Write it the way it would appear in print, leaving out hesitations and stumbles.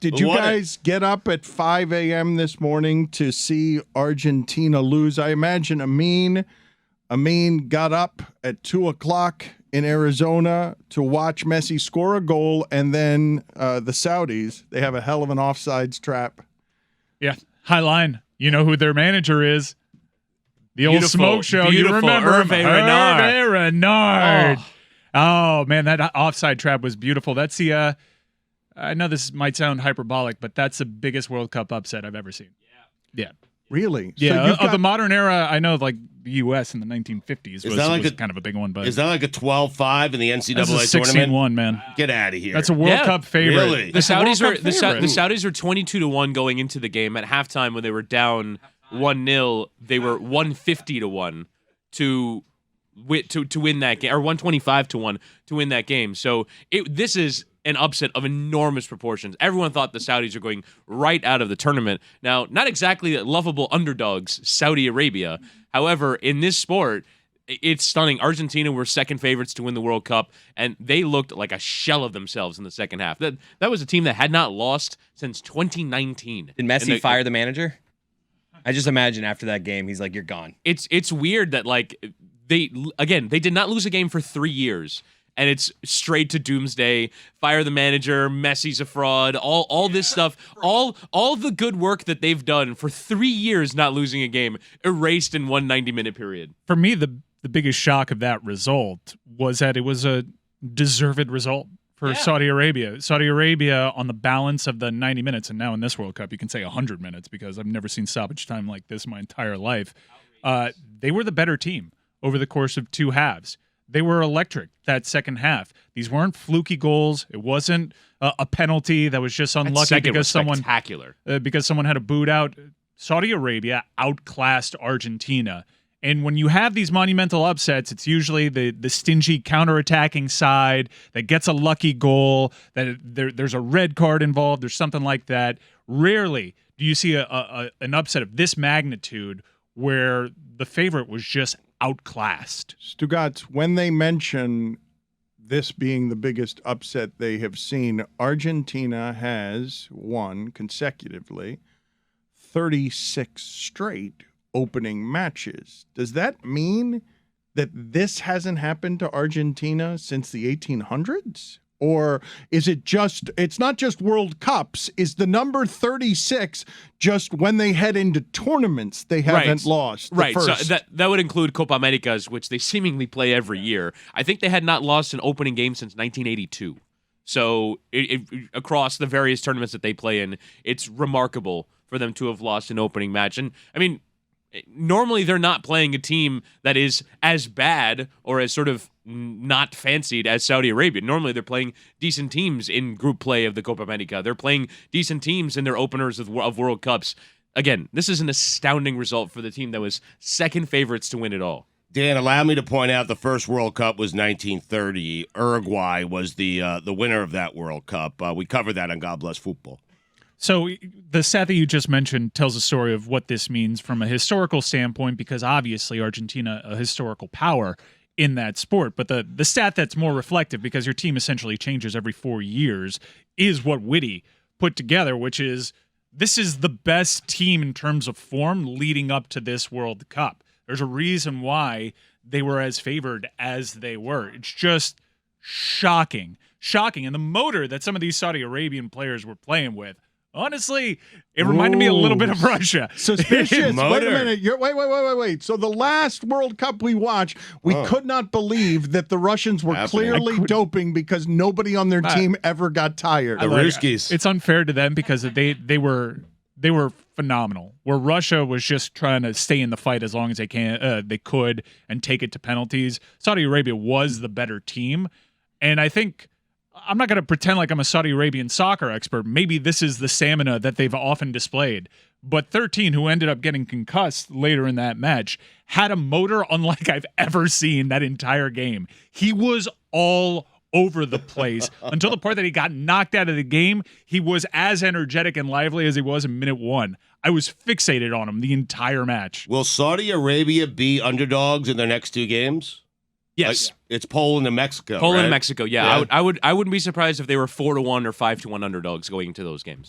Did you guys get up at 5 a.m. this morning to see Argentina lose? I imagine Amin got up at 2 o'clock in Arizona to watch Messi score a goal, and then the Saudis, they have a hell of an offsides trap. Yeah, high line. You know who their manager is. The old smoke show. You remember Hervé Renard. Oh, man, that offside trap was beautiful. That's the I know this might sound hyperbolic, but that's the biggest World Cup upset I've ever seen. Yeah. Really? Yeah, of the modern era, I know like the U.S. in the 1950s was kind of a big one. But is that like a 12-5 in the NCAA that's a tournament? 16-1, man. Get out of here. That's a World Cup favorite. Really? The Saudis were 22-1 going into the game. At halftime, when they were down 1-0, they were 150-1 to win that game, or 125-1 to win that game. So this is an upset of enormous proportions. Everyone thought the Saudis are going right out of the tournament. Now, not exactly lovable underdogs, Saudi Arabia. However, in this sport, it's stunning. Argentina were second favorites to win the World Cup, and they looked like a shell of themselves in the second half. That was a team that had not lost since 2019. Did Messi fire the manager? I just imagine after that game, he's like, "You're gone." It's weird that they did not lose a game for 3 years. And it's straight to doomsday. Fire the manager. Messi's a fraud. All this stuff. All the good work that they've done for 3 years, not losing a game, erased in one 90-minute period. For me, the biggest shock of that result was that it was a deserved result for Saudi Arabia. Saudi Arabia, on the balance of the 90 minutes, and now in this World Cup, you can say 100 minutes because I've never seen stoppage time like this my entire life. They were the better team over the course of two halves. They were electric that second half. These weren't fluky goals. It wasn't a penalty that was just unlucky because someone had a boot out. Saudi Arabia outclassed Argentina. And when you have these monumental upsets, it's usually the stingy counterattacking side that gets a lucky goal, that there's a red card involved or something like that. Rarely do you see an upset of this magnitude where the favorite was just outclassed. Stugotz, when they mention this being the biggest upset they have seen, Argentina has won consecutively 36 straight opening matches. Does that mean that this hasn't happened to Argentina since the 1800s? Or is it just, it's not just World Cups, is the number 36 just when they head into tournaments they haven't lost? Right, so that would include Copa Americas, which they seemingly play every year. I think they had not lost an opening game since 1982. So across the various tournaments that they play in, it's remarkable for them to have lost an opening match. And, I mean, normally they're not playing a team that is as bad or as sort of not fancied as Saudi Arabia. Normally they're playing decent teams in group play of the Copa America. They're playing decent teams in their openers of World Cups. Again, this is an astounding result for the team that was second favorites to win it all. Dan, allow me to point out the first World Cup was 1930. Uruguay was the winner of that World Cup. We covered that on God Bless Football. So the stat that you just mentioned tells a story of what this means from a historical standpoint, because obviously Argentina, a historical power in that sport. But the stat that's more reflective, because your team essentially changes every 4 years, is what Whitty put together, which is this is the best team in terms of form leading up to this World Cup. There's a reason why they were as favored as they were. It's just shocking. And the motor that some of these Saudi Arabian players were playing with, honestly, it reminded me a little bit of Russia. Suspicious. Wait a minute. Wait. So the last World Cup we watched, we could not believe that the Russians were clearly doping because nobody on their team ever got tired. The Ruskies. It's unfair to them because they were phenomenal. Where Russia was just trying to stay in the fight as long as they could and take it to penalties. Saudi Arabia was the better team, and I think, I'm not going to pretend like I'm a Saudi Arabian soccer expert. Maybe this is the stamina that they've often displayed. But 13, who ended up getting concussed later in that match, had a motor unlike I've ever seen that entire game. He was all over the place until the part that he got knocked out of the game. He was as energetic and lively as he was in minute one. I was fixated on him the entire match. Will Saudi Arabia be underdogs in their next two games? Yes, it's Poland and Mexico. Poland right? and Mexico. Yeah, I wouldn't be surprised if they were 4-1 or 5-1 underdogs going into those games.